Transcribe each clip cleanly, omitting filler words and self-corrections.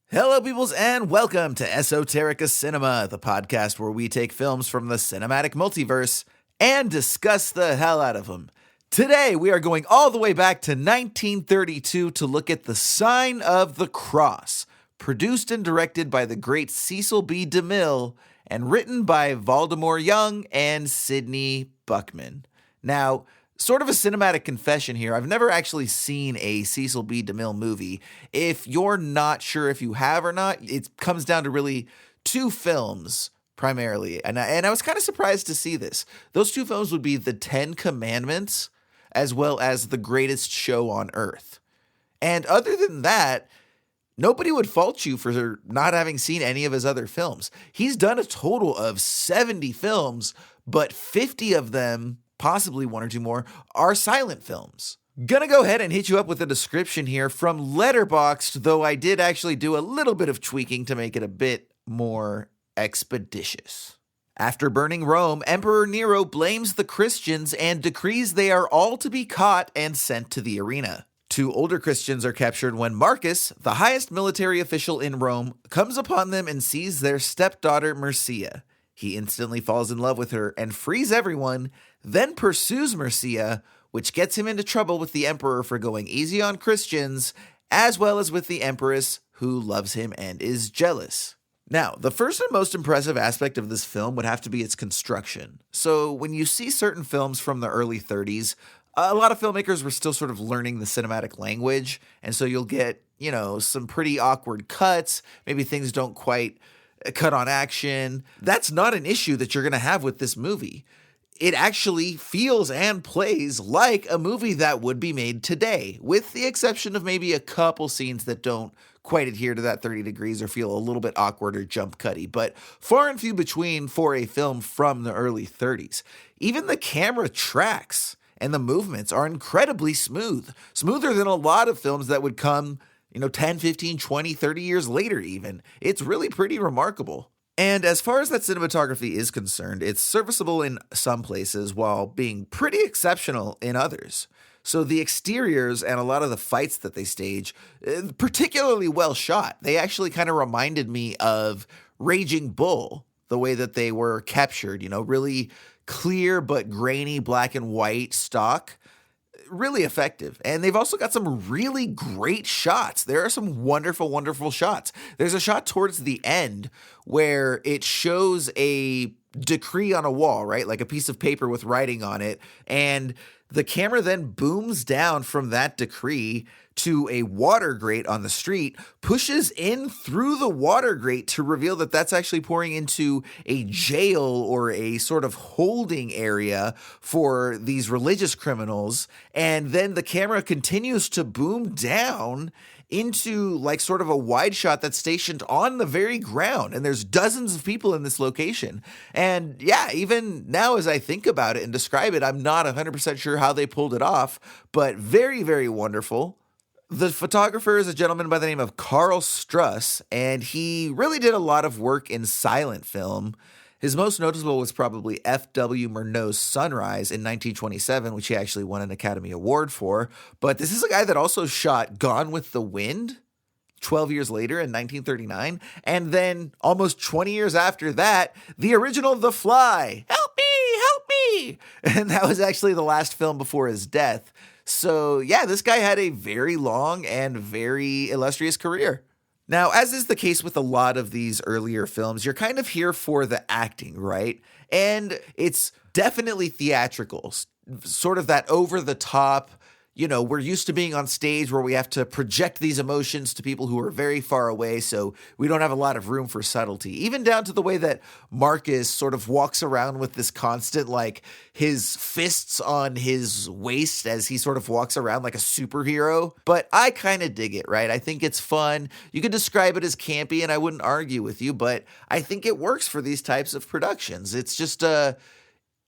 Hello, peoples, and welcome to Esoterica Cinema, the podcast where we take films from the cinematic multiverse and discuss the hell out of them. Today, we are going all the way back to 1932 to look at The Sign of the Cross, produced and directed by the great Cecil B. DeMille, and written by Waldemar Young and Sidney Buchman. Now, sort of a cinematic confession here. I've never actually seen a Cecil B. DeMille movie. If you're not sure if you have or not, it comes down to really two films primarily. And I was kind of surprised to see this. Those two films would be The Ten Commandments as well as The Greatest Show on Earth. And other than that, nobody would fault you for not having seen any of his other films. He's done a total of 70 films, but 50 of them, possibly one or two more, are silent films. Gonna go ahead and hit you up with a description here from Letterboxd, though I did actually do a little bit of tweaking to make it a bit more expeditious. After burning Rome, Emperor Nero blames the Christians and decrees they are all to be caught and sent to the arena. Two older Christians are captured when Marcus, the highest military official in Rome, comes upon them and sees their stepdaughter Mercia. He instantly falls in love with her and frees everyone, then pursues Mercia, which gets him into trouble with the emperor for going easy on Christians, as well as with the empress, who loves him and is jealous. Now, the first and most impressive aspect of this film would have to be its construction. So when you see certain films from the early 30s, a lot of filmmakers were still sort of learning the cinematic language, and so you'll get, some pretty awkward cuts, maybe things don't quite cut on action. That's not an issue that you're going to have with this movie. It actually feels and plays like a movie that would be made today, with the exception of maybe a couple scenes that don't quite adhere to that 30 degrees or feel a little bit awkward or jump cutty, but far and few between for a film from the early 30s. Even the camera tracks and the movements are incredibly smooth, smoother than a lot of films that would come 10, 15, 20, 30 years later even. It's really pretty remarkable. And as far as that cinematography is concerned, it's serviceable in some places while being pretty exceptional in others. So the exteriors and a lot of the fights that they stage, particularly well shot. They actually kind of reminded me of Raging Bull, the way that they were captured, really clear but grainy black and white stock. Really effective. And they've also got some really great shots. There are some wonderful, wonderful shots. There's a shot towards the end where it shows a decree on a wall, right? Like a piece of paper with writing on it. And the camera then booms down from that decree to a water grate on the street, pushes in through the water grate to reveal that that's actually pouring into a jail or a sort of holding area for these religious criminals. And then the camera continues to boom down into like sort of a wide shot that's stationed on the very ground. And there's dozens of people in this location. And yeah, even now as I think about it and describe it, I'm not 100% sure how they pulled it off, but very, very wonderful. The photographer is a gentleman by the name of Carl Struss, and he really did a lot of work in silent film. His most noticeable was probably F.W. Murnau's Sunrise in 1927, which he actually won an Academy Award for. But this is a guy that also shot Gone with the Wind 12 years later in 1939. And then almost 20 years after that, the original The Fly. Help me, help me. And that was actually the last film before his death. So yeah, this guy had a very long and very illustrious career. Now, as is the case with a lot of these earlier films, you're kind of here for the acting, right? And it's definitely theatrical, sort of that over-the-top, we're used to being on stage where we have to project these emotions to people who are very far away, so we don't have a lot of room for subtlety. Even down to the way that Marcus sort of walks around with this constant, his fists on his waist as he sort of walks around like a superhero. But I kind of dig it, right? I think it's fun. You could describe it as campy, and I wouldn't argue with you, but I think it works for these types of productions. It's just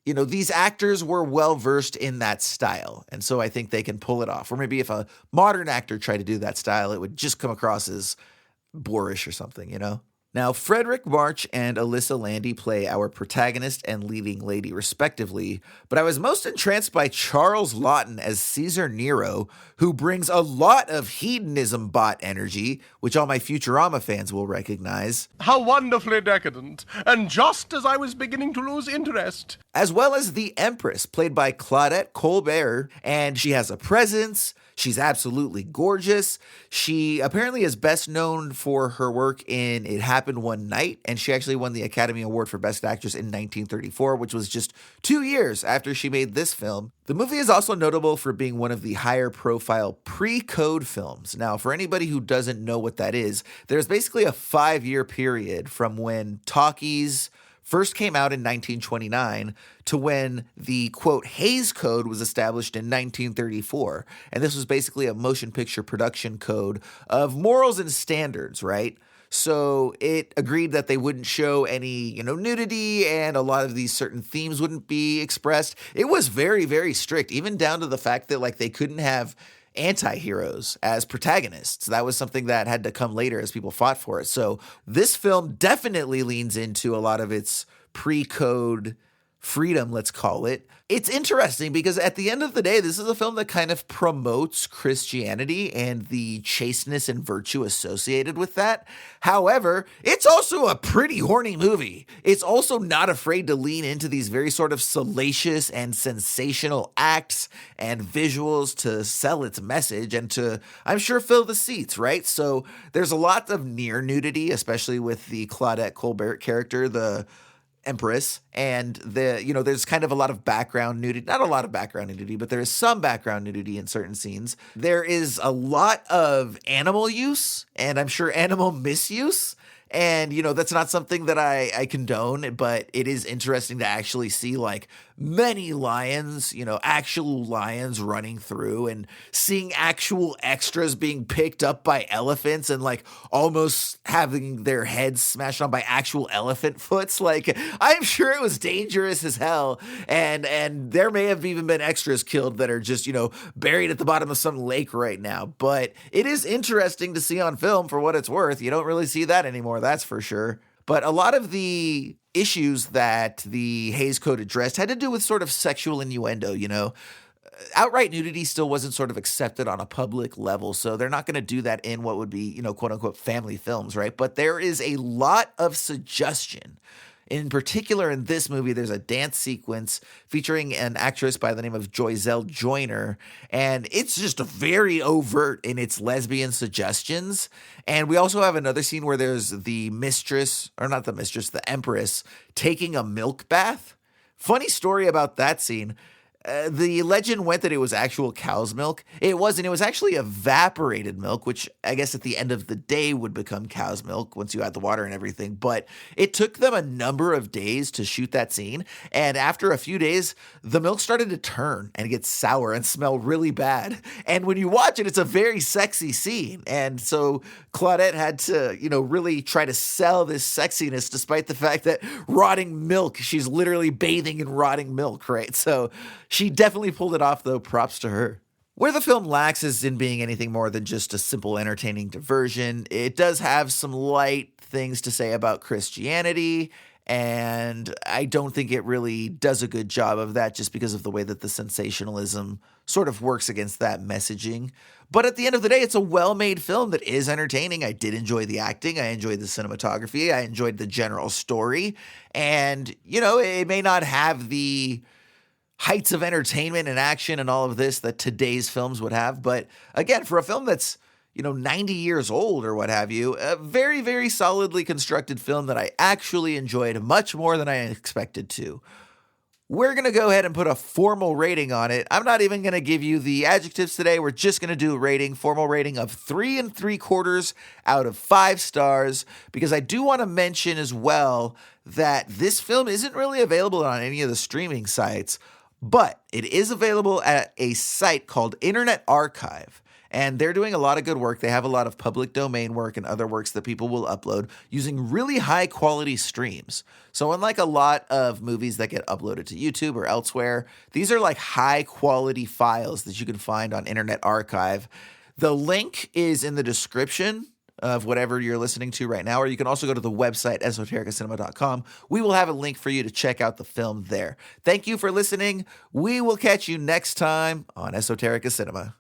these actors were well-versed in that style, and so I think they can pull it off. Or maybe if a modern actor tried to do that style, it would just come across as boorish or something, Now, Fredric Mark and Alyssa Landy play our protagonist and leading lady respectively, but I was most entranced by Charles Laughton as Caesar Nero, who brings a lot of hedonism bot energy, which all my Futurama fans will recognize. How wonderfully decadent, and just as I was beginning to lose interest. As well as the Empress, played by Claudette Colbert, and she has a presence. She's absolutely gorgeous. She apparently is best known for her work in It Happened One Night, and she actually won the Academy Award for Best Actress in 1934, which was just 2 years after she made this film. The movie is also notable for being one of the higher profile pre-code films. Now, for anybody who doesn't know what that is, there's basically a 5-year period from when talkies first came out in 1929 to when the, quote, Hays Code was established in 1934. And this was basically a motion picture production code of morals and standards, right? So it agreed that they wouldn't show any, nudity, and a lot of these certain themes wouldn't be expressed. It was very, very strict, even down to the fact that, they couldn't have anti-heroes as protagonists. That was something that had to come later as people fought for it. So this film definitely leans into a lot of its pre-code freedom, let's call it. It's interesting because at the end of the day, this is a film that kind of promotes Christianity and the chasteness and virtue associated with that. However, it's also a pretty horny movie. It's also not afraid to lean into these very sort of salacious and sensational acts and visuals to sell its message and to, I'm sure, fill the seats, right? So there's a lot of near nudity, especially with the Claudette Colbert character, the Empress, and there's kind of a lot of background nudity, not a lot of background nudity, but there is some background nudity in certain scenes. There is a lot of animal use, and I'm sure animal misuse. And, that's not something that I condone, but it is interesting to actually see many lions, actual lions running through and seeing actual extras being picked up by elephants and almost having their heads smashed on by actual elephant foots. I'm sure it was dangerous as hell. And there may have even been extras killed that are just, buried at the bottom of some lake right now. But it is interesting to see on film for what it's worth. You don't really see that anymore, that's for sure. But a lot of the issues that the Hays Code addressed had to do with sort of sexual innuendo, Outright nudity still wasn't sort of accepted on a public level, so they're not going to do that in what would be, quote unquote, family films, right? But there is a lot of suggestion. In particular, in this movie, there's a dance sequence featuring an actress by the name of Joyzelle Joyner, and it's just very overt in its lesbian suggestions. And we also have another scene where there's the Empress, taking a milk bath. Funny story about that scene. The legend went that it was actual cow's milk. It wasn't. It was actually evaporated milk, which I guess at the end of the day would become cow's milk once you add the water and everything. But it took them a number of days to shoot that scene. And after a few days, the milk started to turn and get sour and smell really bad. And when you watch it, it's a very sexy scene. And so Claudette had to, really try to sell this sexiness despite the fact that rotting milk, she's literally bathing in rotting milk, right? So she definitely pulled it off, though. Props to her. Where the film lacks is in being anything more than just a simple entertaining diversion. It does have some light things to say about Christianity, and I don't think it really does a good job of that just because of the way that the sensationalism sort of works against that messaging. But at the end of the day, it's a well-made film that is entertaining. I did enjoy the acting. I enjoyed the cinematography. I enjoyed the general story. And, it may not have the heights of entertainment and action and all of this that today's films would have. But again, for a film that's, 90 years old or what have you, a very, very solidly constructed film that I actually enjoyed much more than I expected to. We're going to go ahead and put a formal rating on it. I'm not even going to give you the adjectives today. We're just going to do a formal rating of 3 3/4 out of 5 stars, because I do want to mention as well that this film isn't really available on any of the streaming sites, but it is available at a site called Internet Archive. And they're doing a lot of good work. They have a lot of public domain work and other works that people will upload using really high quality streams. So unlike a lot of movies that get uploaded to YouTube or elsewhere, these are high quality files that you can find on Internet Archive. The link is in the description of whatever you're listening to right now, or you can also go to the website, esotericacinema.com. We will have a link for you to check out the film there. Thank you for listening. We will catch you next time on Esoterica Cinema.